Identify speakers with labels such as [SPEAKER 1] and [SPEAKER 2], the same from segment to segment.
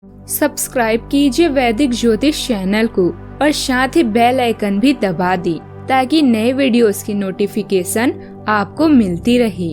[SPEAKER 1] Subscribe कीजिए वैदिक ज्योतिष चैनल को और साथ ही बेल आइकन भी दबा दी ताकि नए वीडियोस की नोटिफिकेशन आपको मिलती रहे।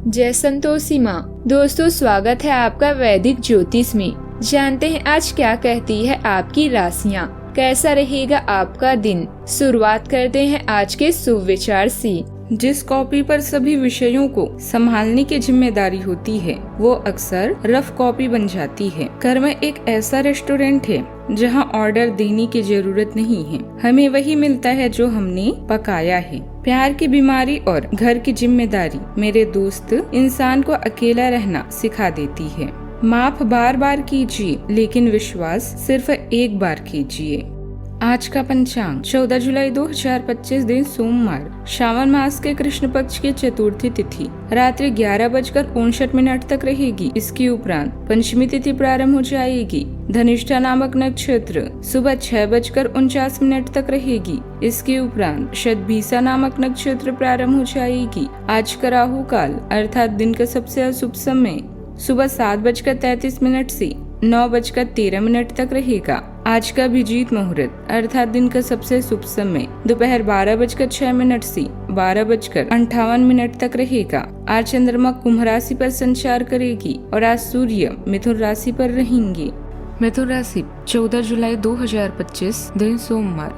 [SPEAKER 1] जय संतोषी माँ। दोस्तों, स्वागत है आपका वैदिक ज्योतिष में। जानते हैं आज क्या कहती है आपकी राशियाँ, कैसा रहेगा आपका दिन। शुरुआत करते हैं आज के शुभ विचार से।
[SPEAKER 2] जिस कॉपी पर सभी विषयों को संभालने की जिम्मेदारी होती है वो अक्सर रफ कॉपी बन जाती है। घर में एक ऐसा रेस्टोरेंट है जहां ऑर्डर देने की जरूरत नहीं है, हमें वही मिलता है जो हमने पकाया है। प्यार की बीमारी और घर की जिम्मेदारी मेरे दोस्त इंसान को अकेला रहना सिखा देती है। माफ बार बार कीजिए लेकिन विश्वास सिर्फ एक बार कीजिए। आज का पंचांग 14 जुलाई 2025 दिन सोमवार, श्रावण मास के कृष्ण पक्ष की चतुर्थी तिथि रात्रि 11:59 तक रहेगी। इसके उपरांत पंचमी तिथि प्रारंभ हो जाएगी। धनिष्ठा नामक नक्षत्र सुबह 6:49 तक रहेगी। इसके उपरांत शतभिषा नामक नक्षत्र प्रारंभ हो जाएगी। आज का राहु काल अर्थात दिन का सबसे अशुभ समय सुबह 7:33 से 9:13 तक रहेगा। आज का अभिजीत मुहूर्त अर्थात दिन का सबसे शुभ समय दोपहर 12:06 से 12:58 तक रहेगा। आज चंद्रमा कुंभ राशि पर संचार करेगी और आज सूर्य मिथुन राशि पर रहेंगे।
[SPEAKER 3] मिथुन राशि 14 जुलाई 2025 दिन सोमवार।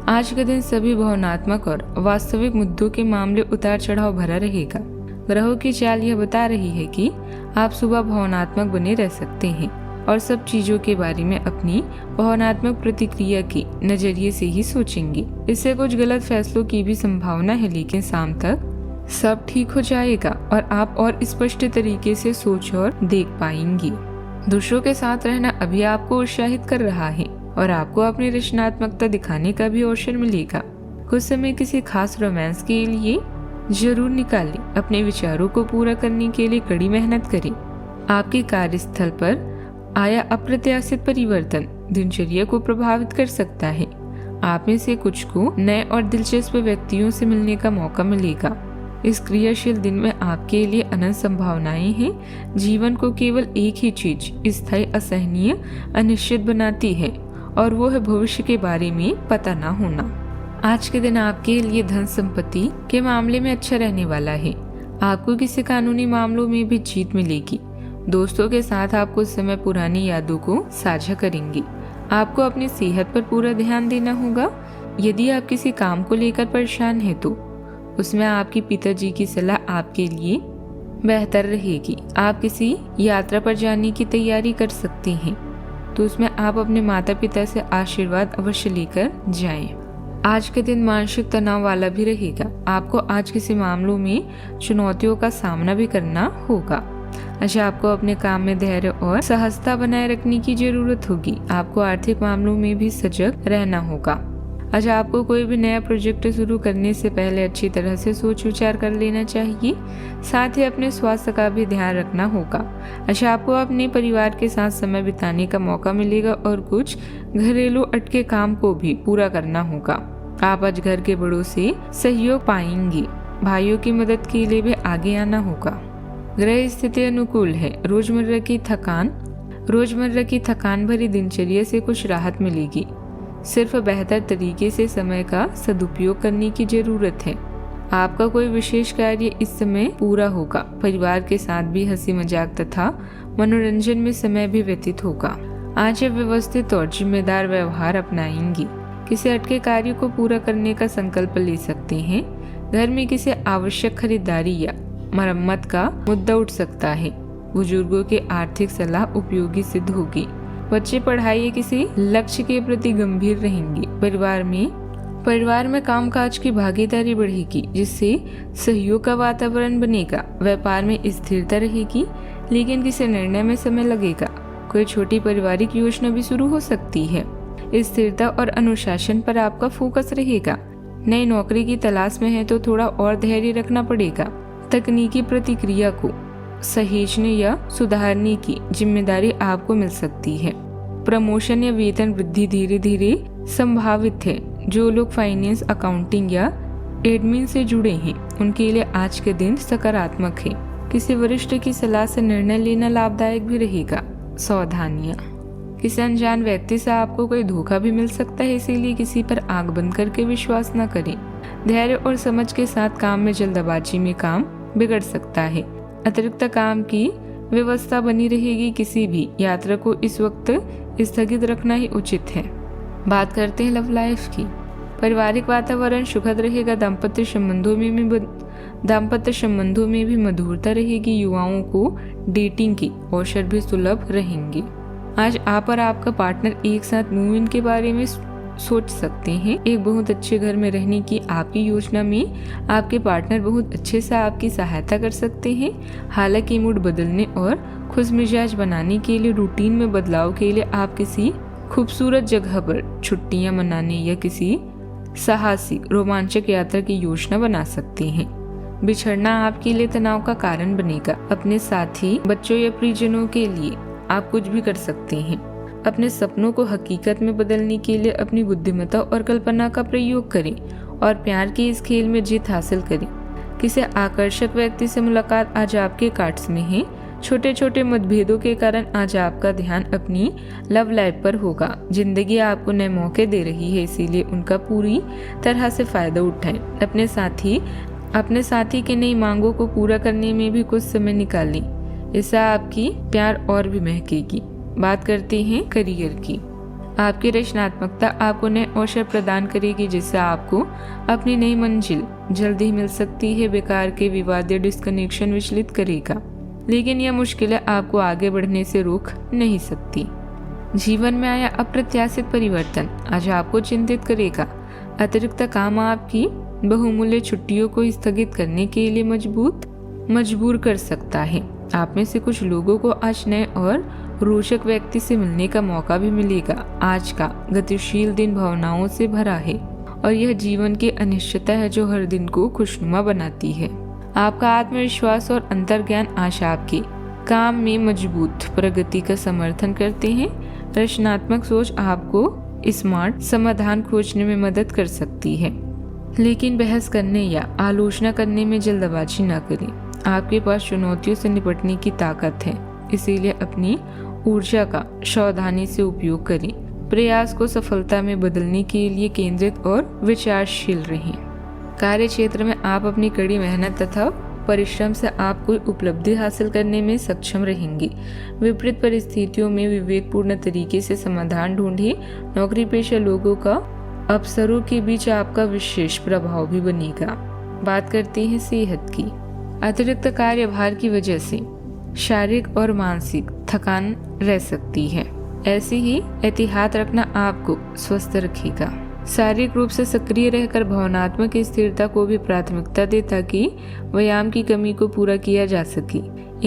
[SPEAKER 3] आज का दिन सभी भावनात्मक और वास्तविक मुद्दों के मामले उतार चढ़ाव भरा रहेगा। ग्रहों की चाल यह बता रही है कि आप सुबह भावनात्मक बने रह सकते हैं और सब चीजों के बारे में अपनी भावनात्मक प्रतिक्रिया के नजरिए से ही सोचेंगे। इससे कुछ गलत फैसलों की भी संभावना है, लेकिन शाम तक सब ठीक हो जाएगा और आप और स्पष्ट तरीके से सोच और देख पाएंगे। दूसरों के साथ रहना अभी आपको उत्साहित कर रहा है और आपको अपनी रचनात्मकता दिखाने का भी अवसर मिलेगा। कुछ समय किसी खास रोमांस के लिए जरूर निकालें। अपने विचारों को पूरा करने के लिए कड़ी मेहनत करें। आपके कार्यस्थल पर आया अप्रत्याशित परिवर्तन दिनचर्या को प्रभावित कर सकता है। आप में से कुछ को नए और दिलचस्प व्यक्तियों से मिलने का मौका मिलेगा। इस क्रियाशील दिन में आपके लिए अनंत संभावनाएं हैं। जीवन को केवल एक ही चीज स्थायी, असहनीय, अनिश्चित बनाती है और वो है भविष्य के बारे में पता न होना। आज के दिन आपके लिए धन संपत्ति के मामले में अच्छा रहने वाला है। आपको किसी कानूनी मामलों में भी जीत मिलेगी। दोस्तों के साथ आप कुछ समय पुरानी यादों को साझा करेंगे। आपको अपनी सेहत पर पूरा ध्यान देना होगा। यदि आप किसी काम को लेकर परेशान हैं तो उसमें आपके पिताजी की सलाह आपके लिए बेहतर रहेगी। आप किसी यात्रा पर जाने की तैयारी कर सकते हैं तो उसमें आप अपने माता पिता से आशीर्वाद अवश्य लेकर जाएं। आज के दिन मानसिक तनाव वाला भी रहेगा। आपको आज किसी मामलों में चुनौतियों का सामना भी करना होगा। अच्छा, आपको अपने काम में धैर्य और सहजता बनाए रखने की जरूरत होगी। आपको आर्थिक मामलों में भी सजग रहना होगा। अच्छा, आपको कोई भी नया प्रोजेक्ट शुरू करने से पहले अच्छी तरह से सोच विचार कर लेना चाहिए। साथ ही अपने स्वास्थ्य का भी ध्यान रखना होगा। अच्छा, आपको अपने परिवार के साथ समय बिताने का मौका मिलेगा और कुछ घरेलू अटके काम को भी पूरा करना होगा। आप आज घर के बड़ों से सहयोग पाएंगे। भाइयों की मदद के लिए भी आगे आना होगा। ग्रह स्थिति अनुकूल है। रोजमर्रा की थकान भरी दिनचर्या से कुछ राहत मिलेगी। सिर्फ बेहतर तरीके से समय का सदुपयोग करने की जरूरत है। आपका कोई विशेष कार्य इस समय पूरा होगा। परिवार के साथ भी हंसी मजाक तथा मनोरंजन में समय भी व्यतीत होगा। आज आप व्यवस्थित और जिम्मेदार व्यवहार अपनाएंगे। किसी अटके कार्य को पूरा करने का संकल्प ले सकते हैं। घर में किसी आवश्यक खरीदारी या मरम्मत का मुद्दा उठ सकता है। बुजुर्गों की आर्थिक सलाह उपयोगी सिद्ध होगी। बच्चे पढ़ाई या किसी लक्ष्य के प्रति गंभीर रहेंगे। परिवार में कामकाज की भागीदारी बढ़ेगी जिससे सहयोग का वातावरण बनेगा। व्यापार में स्थिरता रहेगी लेकिन किसी निर्णय में समय लगेगा। कोई छोटी पारिवारिक योजना भी शुरू हो सकती है। स्थिरता और अनुशासन पर आपका फोकस रहेगा। नई नौकरी की तलाश में है तो थोड़ा और धैर्य रखना पड़ेगा। तकनीकी प्रतिक्रिया को सहेजने या सुधारने की जिम्मेदारी आपको मिल सकती है। प्रमोशन या वेतन वृद्धि धीरे धीरे संभावित है। जो लोग फाइनेंस, अकाउंटिंग या एडमिन से जुड़े हैं उनके लिए आज के दिन सकारात्मक है। किसी वरिष्ठ की सलाह से निर्णय लेना लाभदायक भी रहेगा। सावधानियां। किसी अनजान व्यक्ति से आपको कोई धोखा भी मिल सकता है, इसीलिए किसी पर आंख बंद करके विश्वास न करें। धैर्य और समझ के साथ काम में जल्दबाजी में काम बिगड़ सकता है। अतिरिक्त काम की व्यवस्था बनी रहेगी। किसी भी यात्रा को इस वक्त स्थगित रखना ही उचित है। बात करते हैं लव लाइफ की। पारिवारिक वातावरण सुखद रहेगा। दाम्पत्य संबंधों में भी मधुरता रहेगी। युवाओं को डेटिंग की अवसर भी सुलभ रहेंगे। आज आप और आपका पार्टनर एक साथ मूव इन के बारे में सोच सकते हैं। एक बहुत अच्छे घर में रहने की आपकी योजना में आपके पार्टनर बहुत अच्छे से आपकी सहायता कर सकते हैं। हालांकि मूड बदलने और खुश मिजाज बनाने के लिए, रूटीन में बदलाव के लिए आप किसी खूबसूरत जगह पर छुट्टियां मनाने या किसी साहसिक रोमांचक यात्रा की योजना बना सकते हैं। बिछड़ना आपके लिए तनाव का कारण बनेगा। अपने साथी, बच्चों या परिजनों के लिए आप कुछ भी कर सकते हैं। अपने सपनों को हकीकत में बदलने के लिए अपनी बुद्धिमत्ता और कल्पना का प्रयोग करें और प्यार के इस खेल में जीत हासिल करें। किसी आकर्षक व्यक्ति से मुलाकात आज आपके कार्ड्स में है। छोटे छोटे मतभेदों के कारण आज आपका ध्यान अपनी लव लाइफ पर होगा। जिंदगी आपको नए मौके दे रही है, इसीलिए उनका पूरी तरह से फायदा उठाएं। अपने साथी के नई मांगों को पूरा करने में भी कुछ समय निकालें। इससे आपकी प्यार और भी महकेगी। बात करते हैं करियर की। आपकी रचनात्मकता आपको नए अवसर प्रदान करेगी, जिससे आपको अपनी नई मंजिल जल्द ही मिल सकती है। बेकार के विवाद या डिस्कनेक्शन विचलित करेगा, लेकिन यह मुश्किलें आपको आगे बढ़ने से रोक नहीं सकती। जीवन में आया अप्रत्याशित परिवर्तन आज आपको चिंतित करेगा। अतिरिक्त काम आपकी बहुमूल्य छुट्टियों को स्थगित करने के लिए मजबूर कर सकता है। आप में से कुछ लोगों को आज नए और रोचक व्यक्ति से मिलने का मौका भी मिलेगा। आज का गतिशील दिन भावनाओं से भरा है और यह जीवन की अनिश्चितता है जो हर दिन को खुशनुमा बनाती है। आपका आत्मविश्वास और अंतर्ज्ञान आज आपके काम में मजबूत प्रगति का समर्थन करते हैं। रचनात्मक सोच आपको स्मार्ट समाधान खोजने में मदद कर सकती है, लेकिन बहस करने या आलोचना करने में जल्दबाजी न करें। आपके पास चुनौतियों से निपटने की ताकत है, इसीलिए अपनी ऊर्जा का सावधानी से उपयोग करें। प्रयास को सफलता में बदलने के लिए केंद्रित और विचारशील रहें। कार्य क्षेत्र में आप अपनी कड़ी मेहनत तथा परिश्रम से आप कोई उपलब्धि हासिल करने में सक्षम रहेंगे। विपरीत परिस्थितियों में विवेकपूर्ण तरीके से समाधान ढूंढें। नौकरी पेशा लोगों का अवसरों के बीच आपका विशेष प्रभाव भी बनेगा। बात करते हैं सेहत की। अतिरिक्त कार्यभार की वजह से शारीरिक और मानसिक थकान रह सकती है। ऐसे ही एहतियात रखना आपको स्वस्थ रखेगा। शारीरिक रूप से सक्रिय रहकर भावनात्मक स्थिरता को भी प्राथमिकता दे ताकि व्यायाम की कमी को पूरा किया जा सके।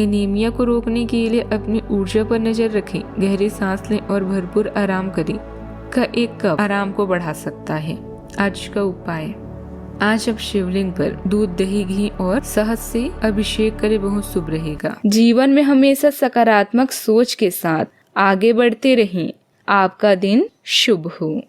[SPEAKER 3] एनीमिया को रोकने के लिए अपनी ऊर्जा पर नजर रखें। गहरी सांस लें और भरपूर आराम करें। का एक कप आराम को बढ़ा सकता है। आज का उपाय, आज अब शिवलिंग पर दूध, दही, घी और शहद से अभिषेक करें, बहुत शुभ रहेगा।
[SPEAKER 1] जीवन में हमेशा सकारात्मक सोच के साथ आगे बढ़ते रहें। आपका दिन शुभ हो।